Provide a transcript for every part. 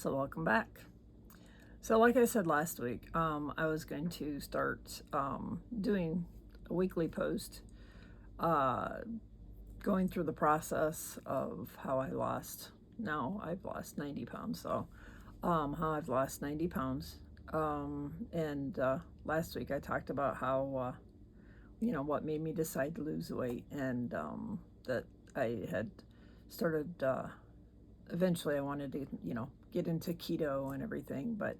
So welcome back. So like I said last week, I was going to start doing a weekly post, going through the process of how I lost. Now I've lost 90 pounds. So how I've lost 90 pounds. And last week I talked about how, what made me decide to lose the weight, and that I had started, eventually I wanted to, get into keto and everything. But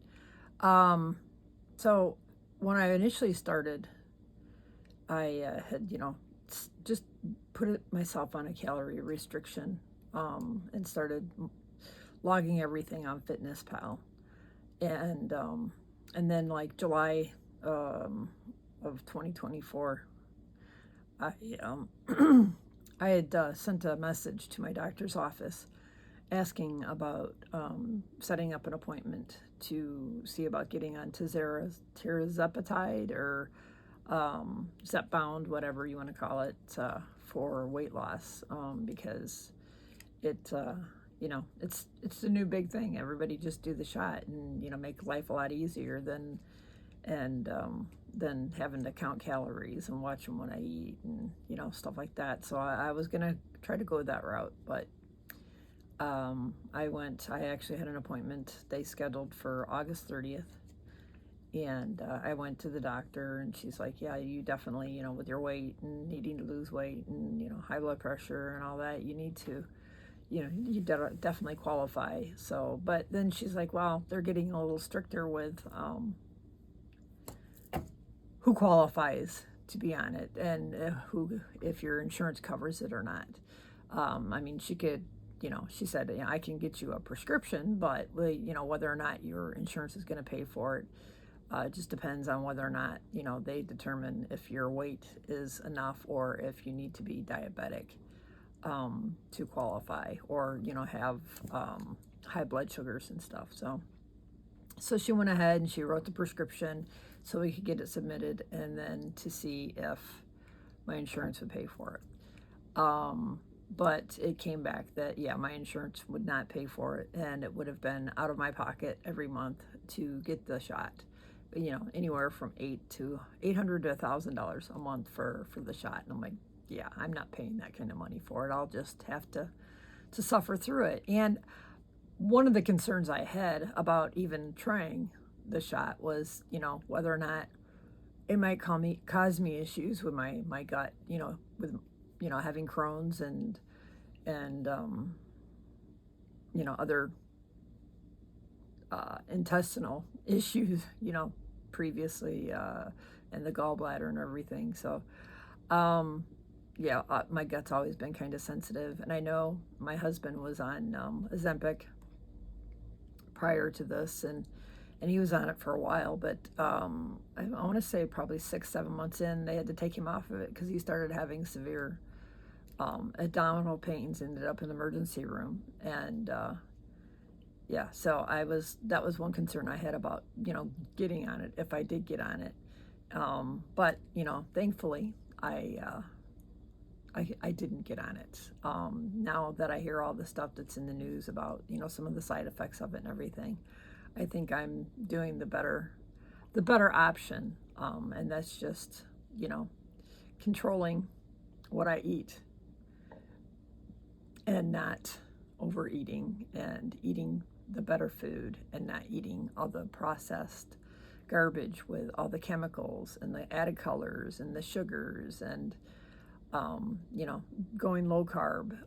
so when I initially started, I had, just put myself on a calorie restriction, and started logging everything on FitnessPal. And then like July of 2024, I I had sent a message to my doctor's office asking about setting up an appointment to see about getting on tirzepatide or Zepbound, whatever you want to call it, for weight loss, because it's the new big thing. Everybody just do the shot and make life a lot easier than having to count calories and watch them when I eat and stuff like that. So I was gonna try to go that route, but I actually had an appointment they scheduled for August 30th, and I went to the doctor, and she's like, yeah, you definitely, with your weight and needing to lose weight and high blood pressure and all that, you need to, you definitely qualify. So, but then she's like, well, they're getting a little stricter with who qualifies to be on it, and if your insurance covers it or not. I mean, she could, she said, I can get you a prescription, but whether or not your insurance is going to pay for it, it just depends on whether or not, they determine if your weight is enough or if you need to be diabetic to qualify, or, have high blood sugars and stuff. So she went ahead and she wrote the prescription so we could get it submitted, and then to see if my insurance would pay for it. But it came back that, yeah, my insurance would not pay for it, and it would have been out of my pocket every month to get the shot. Anywhere from $800 to $1,000 a month for the shot. And I'm like, yeah, I'm not paying that kind of money for it. I'll just have to suffer through it. And one of the concerns I had about even trying the shot was, whether or not it might cause me issues with my gut, with having Crohn's and other intestinal issues, previously, and the gallbladder and everything. So, my gut's always been kind of sensitive, and I know my husband was on Ozempic prior to this, and he was on it for a while, but I want to say probably 6-7 months in, they had to take him off of it because he started having severe abdominal pains, ended up in the emergency room. And so that was one concern I had about getting on it, if I did get on it. But thankfully I didn't get on it. Now that I hear all the stuff that's in the news about some of the side effects of it and everything, I think I'm doing the better option, and that's just controlling what I eat and not overeating, and eating the better food and not eating all the processed garbage with all the chemicals and the added colors and the sugars, and going low carb.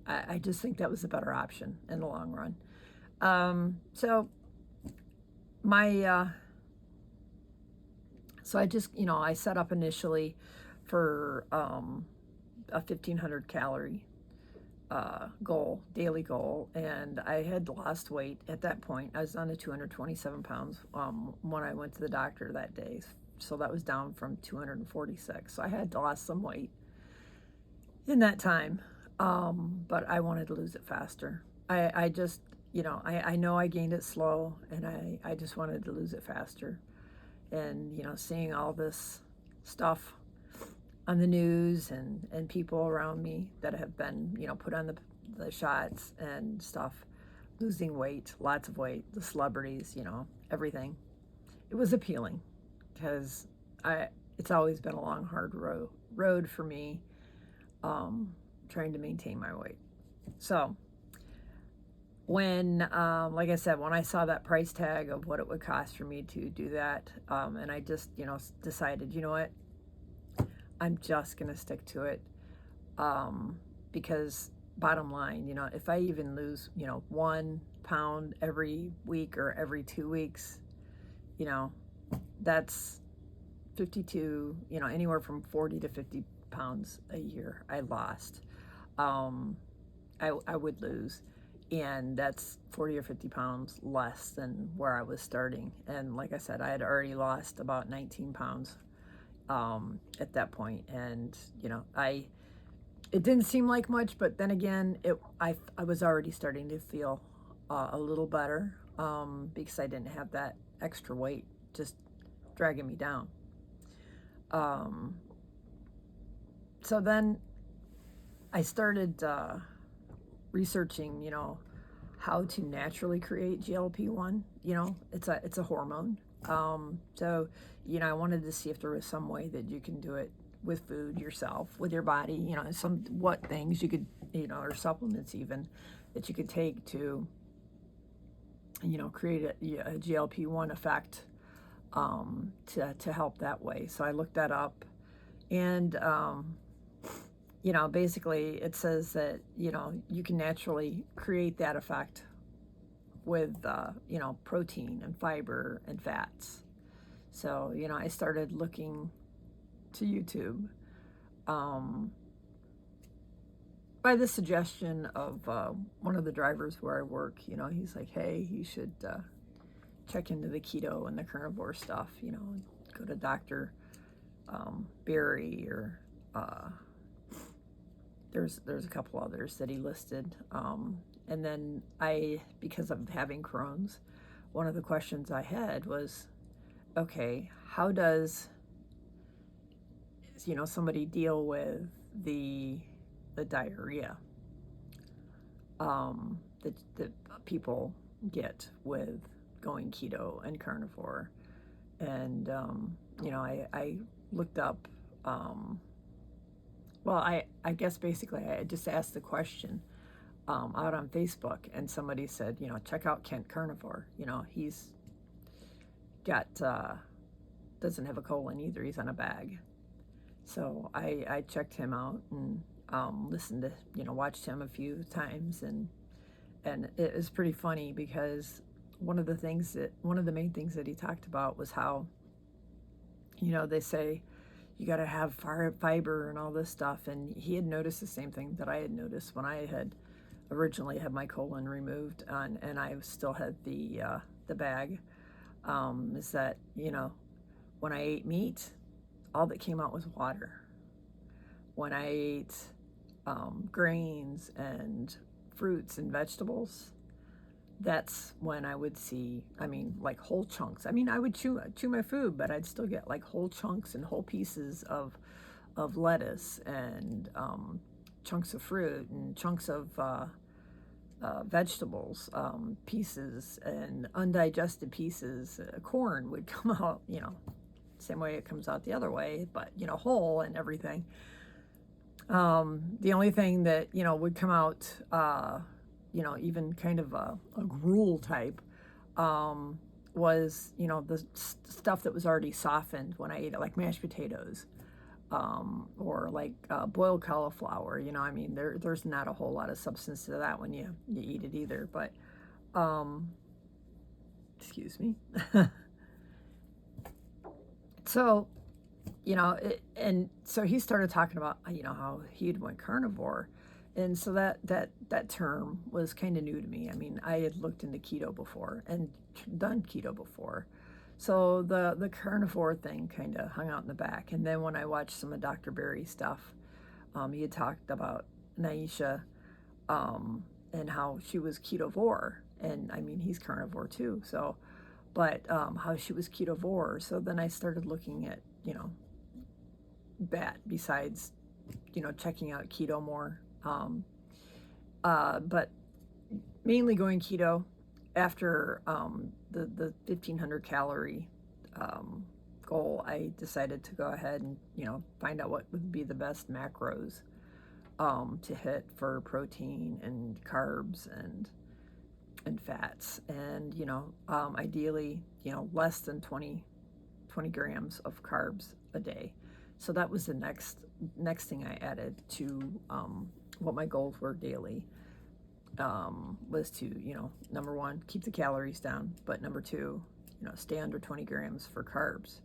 I just think that was a better option in the long run. So I just, I set up initially for a 1,500 calorie daily goal, and I had lost weight at that point. I was down to 227 pounds when I went to the doctor that day. So that was down from 246. So I had lost some weight in that time, but I wanted to lose it faster. I just, I know I gained it slow, and I just wanted to lose it faster. And, seeing all this stuff on the news, and people around me that have been, put on the shots and stuff, losing weight, lots of weight, the celebrities, everything. It was appealing because it's always been a long, hard road for me, trying to maintain my weight. So when, like I said, when I saw that price tag of what it would cost for me to do that, and I just, decided, you know what, I'm just going to stick to it, because bottom line, if I even lose, 1 pound every week or every 2 weeks, that's 52, anywhere from 40 to 50 pounds a year I lost. I would lose. And that's 40 or 50 pounds less than where I was starting. And like I said, I had already lost about 19 pounds at that point. And, it didn't seem like much, but then again, I was already starting to feel a little better, because I didn't have that extra weight just dragging me down. So then I started researching, how to naturally create GLP-1. It's a hormone. So, I wanted to see if there was some way that you can do it with food yourself, with your body, what things you could, or supplements even, that you could take to, create a GLP-1 effect, to help that way. So I looked that up, and, basically it says that, you can naturally create that effect with, protein and fiber and fats. So, I started looking to YouTube, by the suggestion of one of the drivers where I work. He's like, hey, you should check into the keto and the carnivore stuff, go to Dr. Berry, or there's a couple others that he listed. And then because of having Crohn's, one of the questions I had was, okay, how does somebody deal with the diarrhea that people get with going keto and carnivore? And I looked up, well, I guess basically I just asked the question out on Facebook, and somebody said, check out Kent Carnivore. He's got doesn't have a colon either. He's on a bag. So I checked him out and listened to, watched him a few times, and it was pretty funny because one of the main things that he talked about was how, they say you got to have fiber and all this stuff, and he had noticed the same thing that I had noticed when I had originally had my colon removed, and I still had the bag, is that, when I ate meat, all that came out was water. When I ate grains and fruits and vegetables, that's when I would see, like whole chunks. I would chew my food, but I'd still get like whole chunks and whole pieces of lettuce, and chunks of fruit, and chunks of vegetables, pieces, and undigested pieces. Corn would come out, same way it comes out the other way, but whole and everything. The only thing that would come out, even kind of a gruel type, was the stuff that was already softened when I ate it, like mashed potatoes, or like boiled cauliflower. There's not a whole lot of substance to that when you eat it either. But excuse me. So, and so he started talking about, how he'd went carnivore. And so that term was kind of new to me. I had looked into keto before and done keto before. So the carnivore thing kind of hung out in the back. And then when I watched some of Dr. Berry's stuff, he had talked about Naisha, and how she was ketovore. And he's carnivore too. So, but how she was ketovore. So then I started looking at, that besides, checking out keto more. But mainly going keto. After the 1,500 calorie goal, I decided to go ahead and, find out what would be the best macros to hit for protein and carbs and fats, and ideally, less than 20 grams of carbs a day. So that was the next thing I added to what my goals were daily. Was to, number one, keep the calories down, but number two, stay under 20 grams for carbs.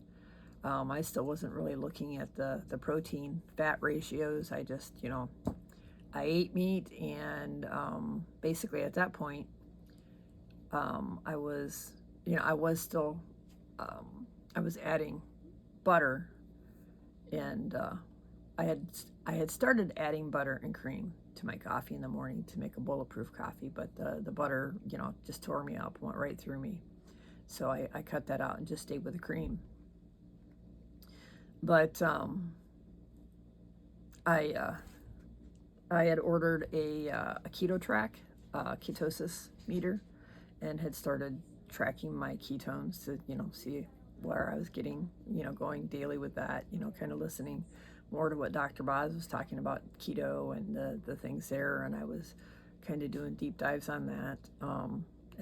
I still wasn't really looking at the protein fat ratios. I just, I ate meat, and basically at that point, I was, I was still, I was adding butter, and I had started adding butter and cream to my coffee in the morning to make a bulletproof coffee, but the butter, just tore me up, went right through me. So I cut that out and just stayed with the cream. But I had ordered a keto track, ketosis meter, and had started tracking my ketones to, see where I was getting, going daily with that, kind of listening more to what Dr. Boz was talking about keto and the things there, and I was kind of doing deep dives on that.